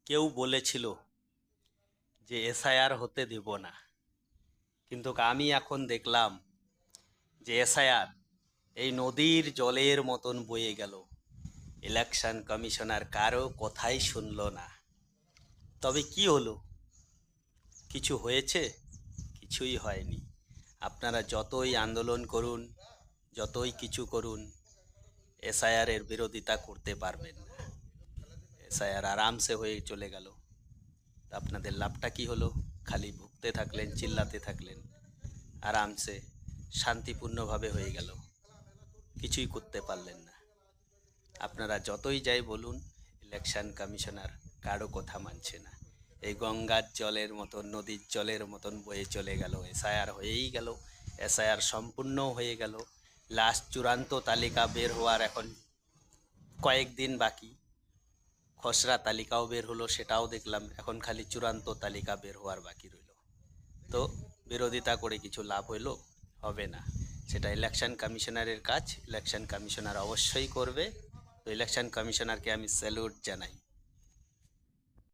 কেউ বলেছিল যে এসআইআর হতে দেব না, কিন্তু আমি এখন দেখলাম যে এসআইআর এই নদীর জলের মতন বয়ে গেল। ইলেকশন কমিশনার কারো কথাই শুনলো না। তবে কি হলো? কিছু হয়েছে? কিছুই হয়নি। আপনারা যতই আন্দোলন করুন, যতই কিছু করুন, এসআইআর এর বিরোধিতা করতে পারবেন না। এসআইআর আরামসে হয়ে চলে গেল। আপনাদের লাভটা কি হলো? খালি ভুগতে থাকলেন, চিল্লাতে থাকলেন। আরামসে শান্তিপূর্ণভাবে হয়ে গেল, কিছুই করতে পারলেন না। আপনারা যতই যাই বলুন, ইলেকশন কমিশনার কারো কথা মানছে না। এই গঙ্গার জলের মতন, নদীর জলের মতন বয়ে চলে গেল। এসআইআর হয়েই গেল, এসআইআর সম্পূর্ণ হয়ে গেল। লাস্ট চূড়ান্ত তালিকা বের হওয়ার এখন কয়েকদিন বাকি। খসড়া তালিকাও বের হলো, সেটাও দেখলাম। এখন খালি চূড়ান্ত তালিকা বের হওয়ার বাকি রইল। তো বিরোধিতা করে কিছু লাভ হইল? হবে না। সেটা ইলেকশন কমিশনারের কাজ, ইলেকশন কমিশনার অবশ্যই করবে। তো ইলেকশন কমিশনারকে আমি স্যালুট জানাই।